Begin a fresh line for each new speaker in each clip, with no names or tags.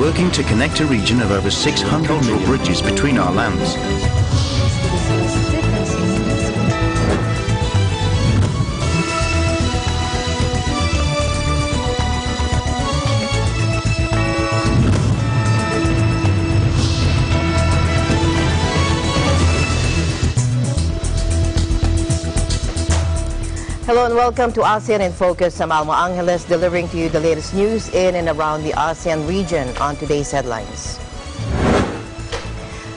working to connect a region of over 600 million bridges between our lands.
Hello and welcome to ASEAN in Focus. I'm Alma Angeles, delivering to you the latest news in and around the ASEAN region on today's headlines.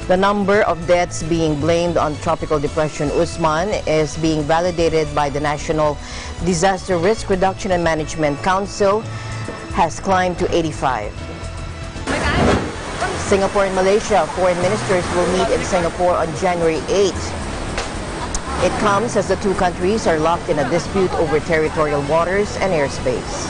The number of deaths being blamed on Tropical Depression Usman is being validated by the National Disaster Risk Reduction and Management Council has climbed to 85. Singapore and Malaysia foreign ministers will meet in Singapore on January 8. It comes as the two countries are locked in a dispute over territorial waters and airspace.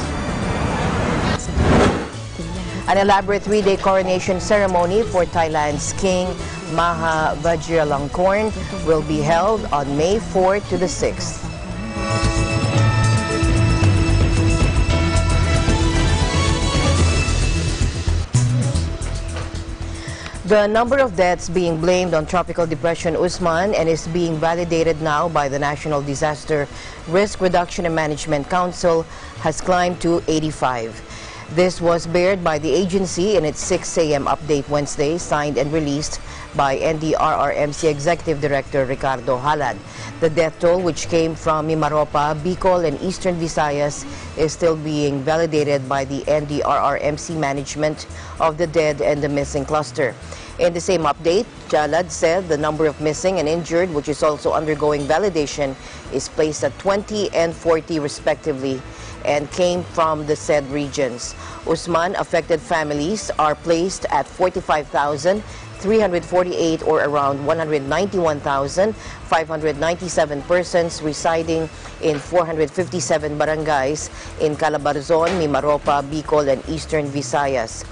An elaborate three-day coronation ceremony for Thailand's King Maha Vajiralongkorn will be held on May 4 to the 6th. The number of deaths being blamed on Tropical Depression Usman and is being validated now by the National Disaster Risk Reduction and Management Council has climbed to 85. This was bared by the agency in its 6 a.m. update Wednesday, signed and released by NDRRMC Executive Director Ricardo Halad. The death toll, which came from Mimaropa, Bicol, and Eastern Visayas, is still being validated by the NDRRMC management of the dead and the missing cluster. In the same update, Jalad said the number of missing and injured, which is also undergoing validation, is placed at 20 and 40 respectively and came from the said regions. Usman affected families are placed at 45,348 or around 191,597 persons residing in 457 barangays in Calabarzon, Mimaropa, Bicol, and Eastern Visayas.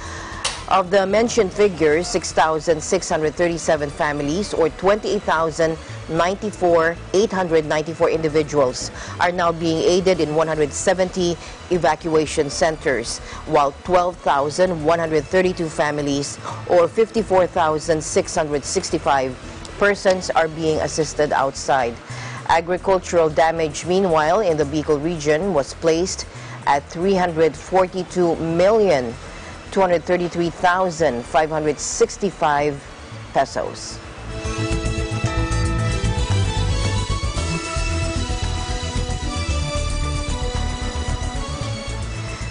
Of the mentioned figures, 6,637 families or 28,894 individuals are now being aided in 170 evacuation centers, while 12,132 families or 54,665 persons are being assisted outside. Agricultural damage, meanwhile, in the Bicol region was placed at 342,233,565 pesos.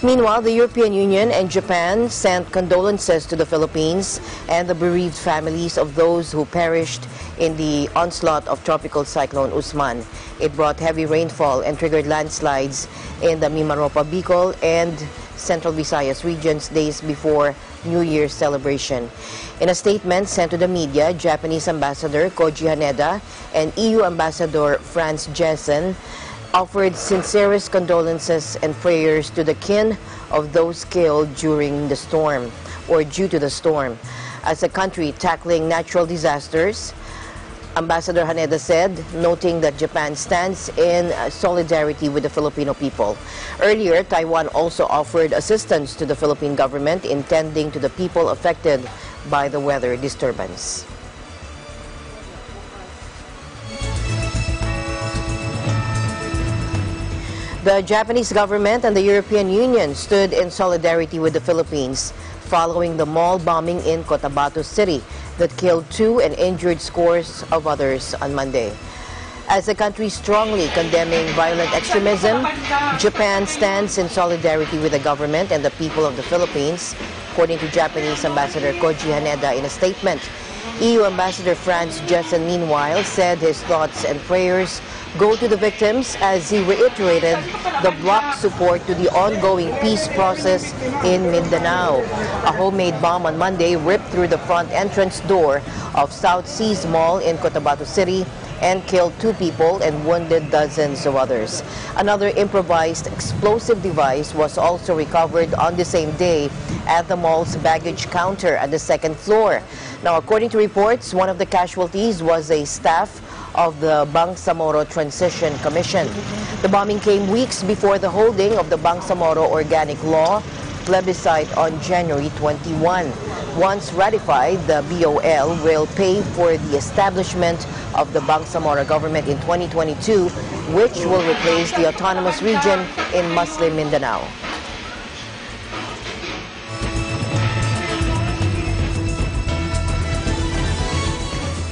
Meanwhile, the European Union and Japan sent condolences to the Philippines and the bereaved families of those who perished in the onslaught of Tropical Cyclone Usman. It brought heavy rainfall and triggered landslides in the Mimaropa, Bicol, and Central Visayas regions days before New Year's celebration. In a statement sent to the media, Japanese Ambassador Koji Haneda and EU Ambassador Franz Jessen offered sincerest condolences and prayers to the kin of those killed during the storm or due to the storm. As a country tackling natural disasters, Ambassador Haneda said, noting that Japan stands in solidarity with the Filipino people. Earlier, Taiwan also offered assistance to the Philippine government in tending to the people affected by the weather disturbance. The Japanese government and the European Union stood in solidarity with the Philippines following the mall bombing in Cotabato City that killed 2 and injured scores of others on Monday. As the country strongly condemning violent extremism, Japan stands in solidarity with the government and the people of the Philippines, according to Japanese Ambassador Koji Haneda in a statement. EU Ambassador Franz Jessen, meanwhile, said his thoughts and prayers go to the victims as he reiterated the bloc support to the ongoing peace process in Mindanao. A homemade bomb on Monday ripped through the front entrance door of South Seas Mall in Cotabato City and killed 2 people and wounded dozens of others. Another improvised explosive device was also recovered on the same day at the mall's baggage counter at the 2nd floor. Now, according to reports, one of the casualties was a staff of the Bangsamoro Transition Commission. The bombing came weeks before the holding of the Bangsamoro Organic Law plebiscite on January 21. Once ratified, the BOL will pay for the establishment of the Bangsamoro government in 2022, which will replace the autonomous region in Muslim Mindanao.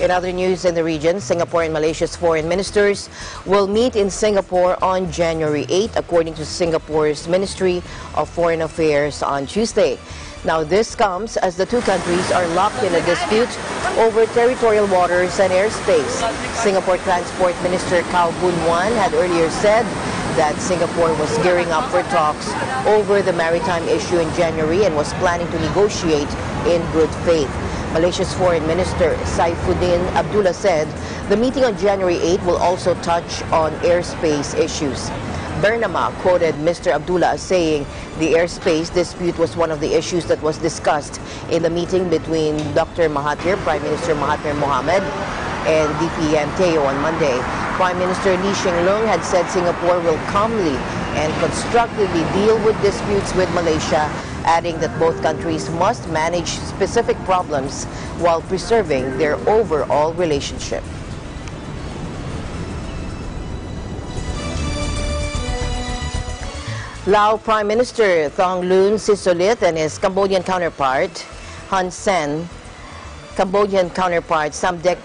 In other news in the region, Singapore and Malaysia's foreign ministers will meet in Singapore on January 8, according to Singapore's Ministry of Foreign Affairs on Tuesday. Now, this comes as the two countries are locked in a dispute over territorial waters and airspace. Singapore Transport Minister Kao Boon Wan had earlier said that Singapore was gearing up for talks over the maritime issue in January and was planning to negotiate in good faith. Malaysia's Foreign Minister Saifuddin Abdullah said the meeting on January 8 will also touch on airspace issues. Bernama quoted Mr. Abdullah saying the airspace dispute was one of the issues that was discussed in the meeting between Dr. Mahathir, Prime Minister Mahathir Mohamad, and DPM Teo on Monday. Prime Minister Lee Hsien Loong had said Singapore will calmly and constructively deal with disputes with Malaysia, adding that both countries must manage specific problems while preserving their overall relationship. Lao Prime Minister Thongloun Sisoulith and his Cambodian counterpart Hun Sen, Samdech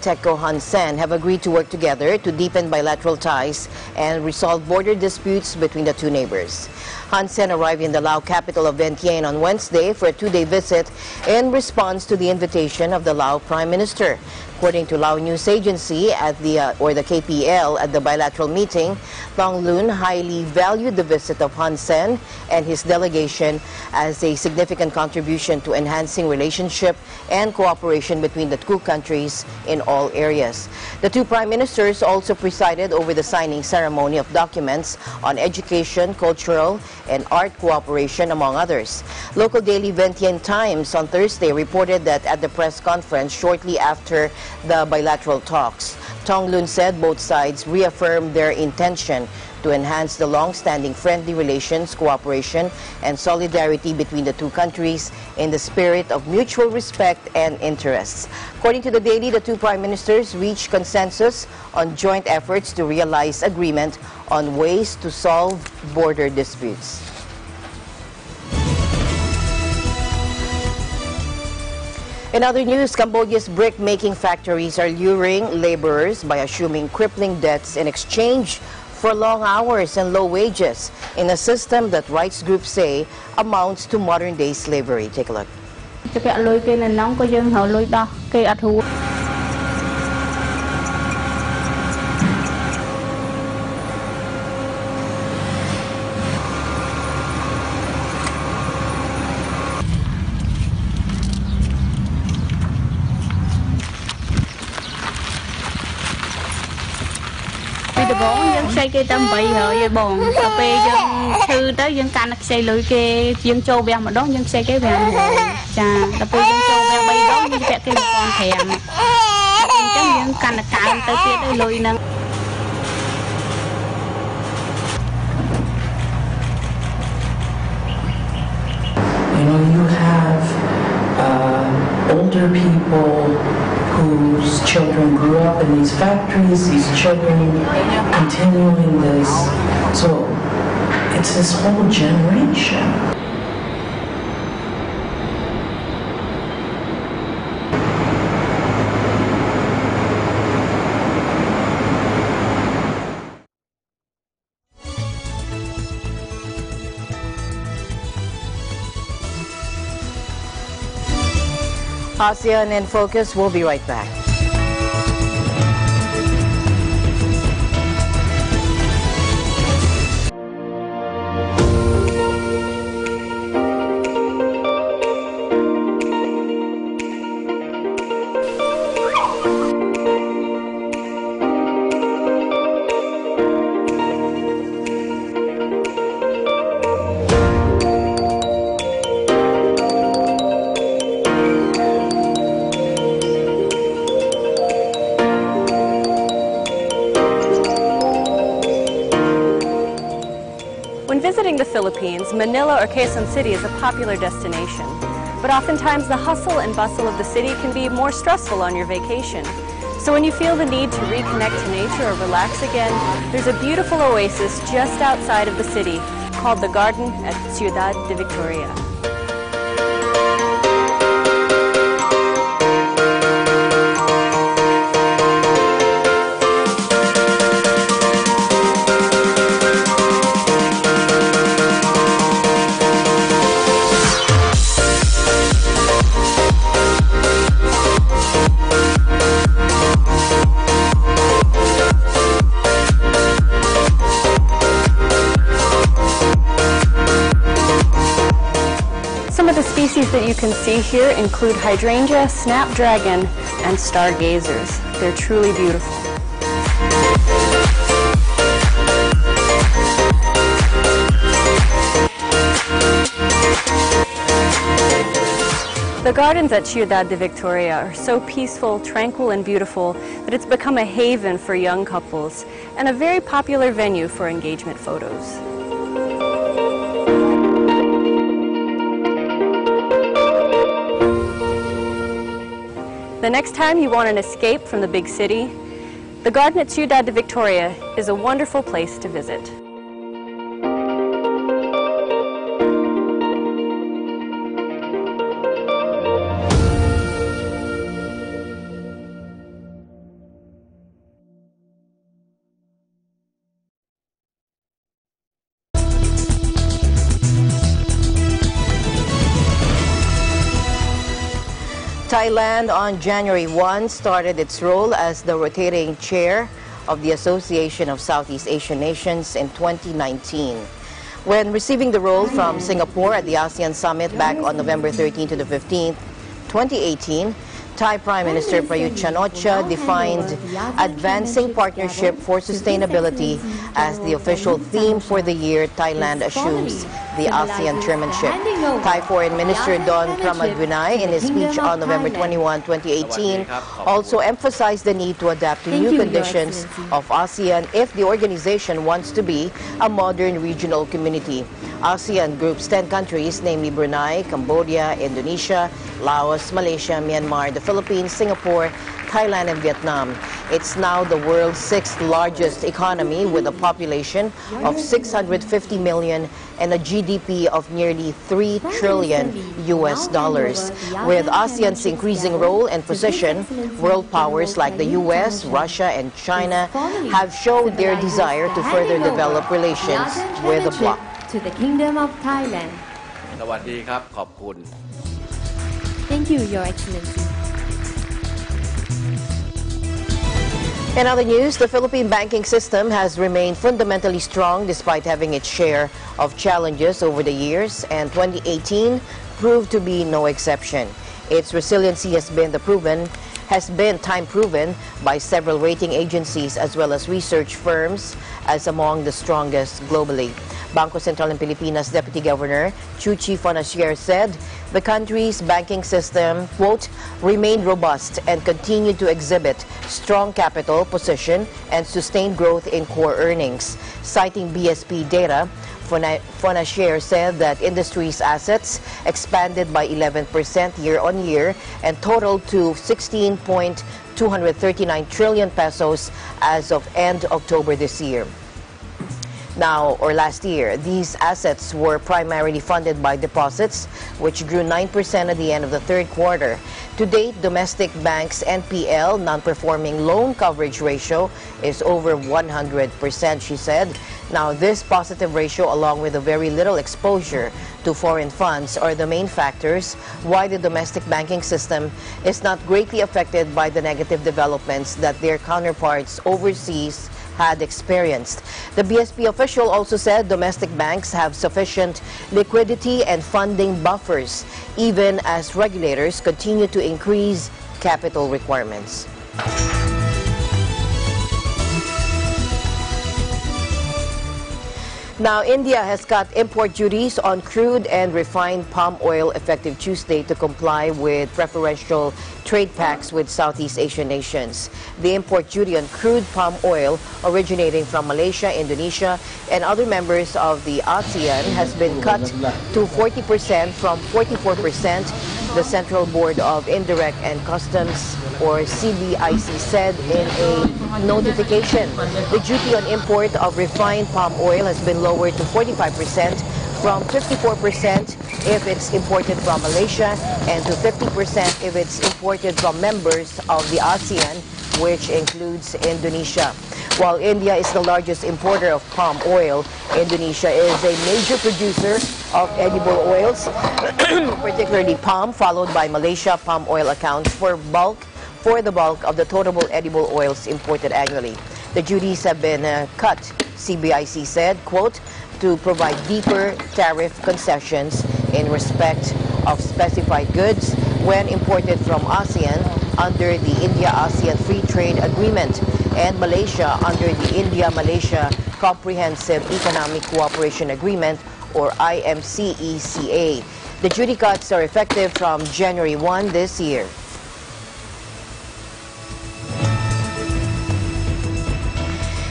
Techo Hun Sen, have agreed to work together to deepen bilateral ties and resolve border disputes between the two neighbors. Hun Sen arrived in the Lao capital of Vientiane on Wednesday for a two-day visit in response to the invitation of the Lao Prime Minister. According to Lao News Agency at the KPL at the bilateral meeting, Thongloun highly valued the visit of Hun Sen and his delegation as a significant contribution to enhancing relationship and cooperation between the two countries in all areas. The two prime ministers also presided over the signing ceremony of documents on education, cultural, and art cooperation, among others. Local daily Vientiane Times on Thursday reported that at the press conference shortly after the bilateral talks, Thongloun said both sides reaffirmed their intention to enhance the long-standing friendly relations, cooperation, and solidarity between the two countries in the spirit of mutual respect and interests. According to the Daily, the two prime ministers reached consensus on joint efforts to realize agreement on ways to solve border disputes. In other news, Cambodia's brick-making factories are luring laborers by assuming crippling debts in exchange for long hours and low wages in a system that rights groups say amounts to modern-day slavery. Take a look.
Xây cái tấm bậy rồi bòn cà phê dân thư tới dân can xây lưỡi cái dân châu bèo mà đó dân xây cái bèo trà cà phê dân châu bèo bay đó dân vẽ cái con thèm dân can cào tới kia tới lưỡi nè.
You know, you have older people whose children grew up in these factories, these children continuing this. So it's this whole generation.
ASEAN in Focus. We'll be right back.
When visiting the Philippines, Manila or Quezon City is a popular destination. But oftentimes the hustle and bustle of the city can be more stressful on your vacation. So when you feel the need to reconnect to nature or relax again, there's a beautiful oasis just outside of the city called the Garden at Ciudad de Victoria. Some of the species that you can see here include hydrangea, snapdragon, and stargazers. They're truly beautiful. The gardens at Ciudad de Victoria are so peaceful, tranquil, and beautiful that it's become a haven for young couples and a very popular venue for engagement photos. The next time you want an escape from the big city, the garden at Ciudad de Victoria is a wonderful place to visit.
Thailand on January 1 started its role as the rotating chair of the Association of Southeast Asian Nations in 2019. When receiving the role from Singapore at the ASEAN Summit back on November 13 to the 15th, 2018, Thai Prime Minister Prayut Chan-o-cha defined Advancing Partnership for Sustainability as the official theme for the year Thailand assumes the ASEAN chairmanship. Thai Foreign Minister Don Pramadwinai, in his speech on November 21, 2018, also emphasized the need to adapt to new conditions of ASEAN if the organization wants to be a modern regional community. ASEAN groups 10 countries, namely Brunei, Cambodia, Indonesia, Laos, Malaysia, Myanmar, the Philippines, Singapore, Thailand, and Vietnam. It's now the world's 6th largest economy with a population of 650 million and a GDP of nearly $3 trillion US. With ASEAN's increasing role and position, world powers like the US, Russia, and China have showed their desire to further develop relations with the bloc.
To the Kingdom of Thailand.
สวัสดีครับขอบคุณ
Thank you, Your Excellency.
In other news, the Philippine banking system has remained fundamentally strong despite having its share of challenges over the years, and 2018 proved to be no exception. Its resiliency has been time-proven by several rating agencies as well as research firms as among the strongest globally. Bangko Sentral ng Pilipinas Deputy Governor Chuchi Fonasier said the country's banking system, quote, remained robust and continued to exhibit strong capital position and sustained growth in core earnings. Citing BSP data, Fonasier said that industry's assets expanded by 11% year-on-year and totaled to 16.239 trillion pesos as of end October this year. Last year, these assets were primarily funded by deposits, which grew 9% at the end of the third quarter. To date, domestic banks' NPL, non-performing loan coverage ratio, is over 100%, she said. Now, this positive ratio, along with a very little exposure to foreign funds, are the main factors why the domestic banking system is not greatly affected by the negative developments that their counterparts overseas had experienced. The BSP official also said domestic banks have sufficient liquidity and funding buffers, even as regulators continue to increase capital requirements. Now, India has cut import duties on crude and refined palm oil effective Tuesday to comply with preferential trade pacts with Southeast Asian nations. The import duty on crude palm oil originating from Malaysia, Indonesia, and other members of the ASEAN has been cut to 40% from 44%, the Central Board of Indirect and Customs, or CBIC, said in a notification. The duty on import of refined palm oil has been lowered to 45% from 54% if it's imported from Malaysia and to 50% if it's imported from members of the ASEAN, which includes Indonesia. While India is the largest importer of palm oil, Indonesia is a major producer of edible oils, particularly palm, followed by Malaysia. Palm oil accounts for the bulk of the total edible oils imported annually. The duties have been cut, CBIC said, quote, to provide deeper tariff concessions in respect of specified goods when imported from ASEAN under the India-ASEAN Free Trade Agreement and Malaysia under the India-Malaysia Comprehensive Economic Cooperation Agreement, or IMCECA. The duty cuts are effective from January 1 this year.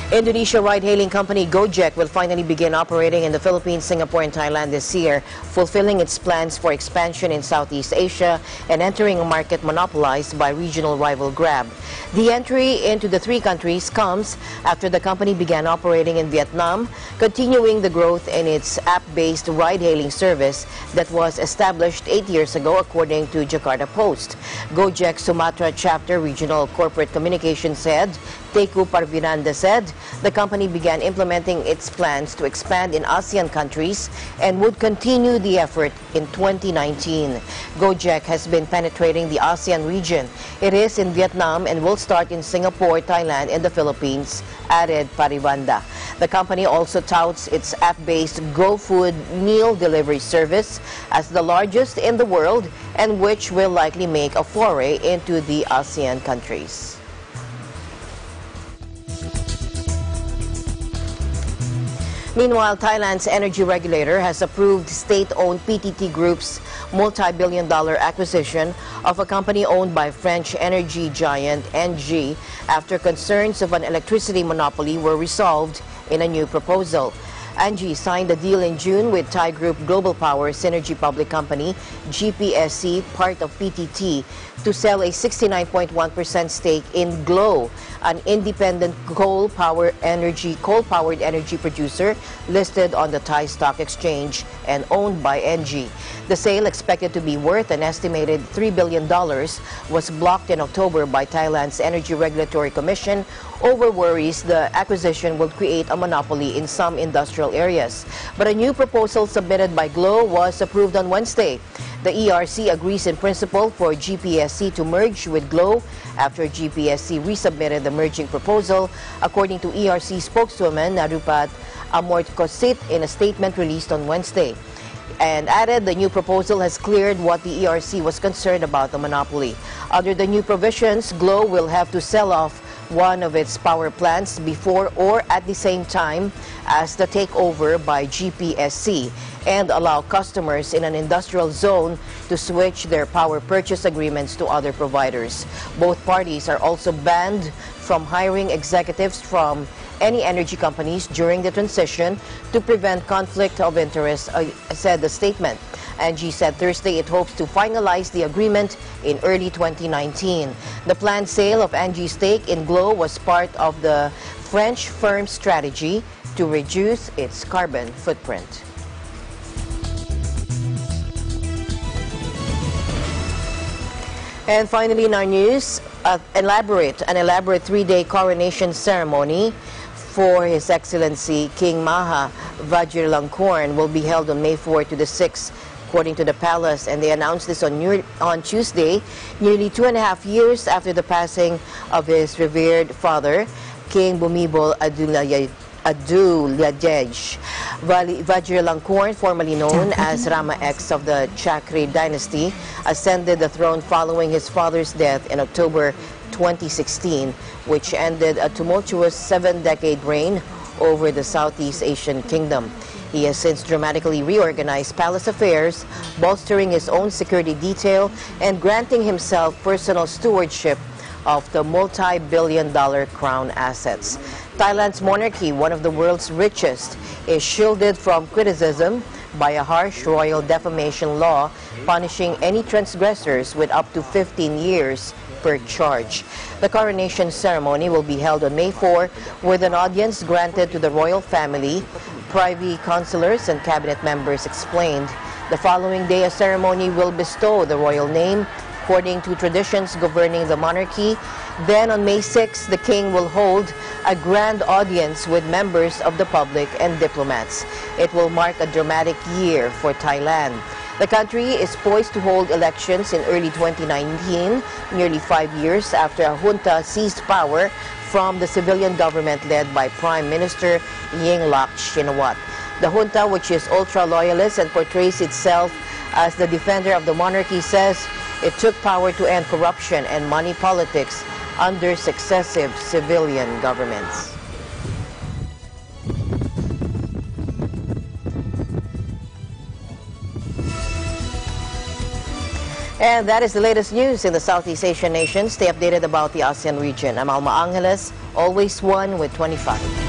Indonesia ride-hailing company Gojek will finally begin operating in the Philippines, Singapore, and Thailand this year, fulfilling its plans for expansion in Southeast Asia and entering a market monopolized by regional rival Grab. The entry into the three countries comes after the company began operating in Vietnam, continuing the growth in its app-based ride-hailing service that was established 8 years ago, according to Jakarta Post. Gojek Sumatra Chapter Regional Corporate Communications Head Teku Parvinanda said the company began implementing its plans to expand in ASEAN countries and would continue the effort in 2019. Gojek has been penetrating the ASEAN region. It is in Vietnam and will start in Singapore, Thailand, and the Philippines, added Parivanda. The company also touts its app-based GoFood meal delivery service as the largest in the world and which will likely make a foray into the ASEAN countries. Meanwhile, Thailand's energy regulator has approved state-owned PTT Group's multi-billion-dollar acquisition of a company owned by French energy giant ENGIE after concerns of an electricity monopoly were resolved in a new proposal. ENGIE signed a deal in June with Thai Group Global Power Synergy Public Company, GPSC, part of PTT, to sell a 69.1% stake in GLOW, an independent coal-powered energy producer listed on the Thai Stock Exchange and owned by ENGIE. The sale, expected to be worth an estimated $3 billion, was blocked in October by Thailand's Energy Regulatory Commission over worries the acquisition will create a monopoly in some industrial areas. But a new proposal submitted by GLOW was approved on Wednesday. The ERC agrees in principle for GPSC to merge with GLOW after GPSC resubmitted the merging proposal, according to ERC spokeswoman Narupat Amortkosit in a statement released on Wednesday, and added the new proposal has cleared what the ERC was concerned about the monopoly. Under the new provisions, GLOW will have to sell off one of its power plants before or at the same time as the takeover by GPSC and allow customers in an industrial zone to switch their power purchase agreements to other providers. Both parties are also banned from hiring executives from any energy companies during the transition to prevent conflict of interest, said the statement. ENGIE said Thursday it hopes to finalize the agreement in early 2019. The planned sale of ENGIE's stake in GLOW was part of the French firm's strategy to reduce its carbon footprint. And finally, in our news, an elaborate three-day coronation ceremony for His Excellency King Maha Vajiralongkorn will be held on May 4 to the 6th, according to the palace, and they announced this on Tuesday, nearly 2.5 years after the passing of his revered father, King Bhumibol Adulyadej. Vajiralongkorn, formerly known as Rama X of the Chakri dynasty, ascended the throne following his father's death in October 2016, which ended a tumultuous 7-decade reign over the Southeast Asian kingdom. He has since dramatically reorganized palace affairs, bolstering his own security detail and granting himself personal stewardship of the multi-billion-dollar crown assets. Thailand's monarchy, one of the world's richest, is shielded from criticism by a harsh royal defamation law punishing any transgressors with up to 15 years per charge. The coronation ceremony will be held on May 4 with an audience granted to the royal family. Privy councillors and cabinet members explained. The following day, a ceremony will bestow the royal name according to traditions governing the monarchy. Then on May 6, the king will hold a grand audience with members of the public and diplomats. It will mark a dramatic year for Thailand. The country is poised to hold elections in early 2019, nearly 5 years after a junta seized power from the civilian government led by Prime Minister Yingluck Shinawatra. The junta, which is ultra-loyalist and portrays itself as the defender of the monarchy, says it took power to end corruption and money politics under successive civilian governments. And that is the latest news in the Southeast Asian nations. Stay updated about the ASEAN region. I'm Alma Angeles, always one with 25.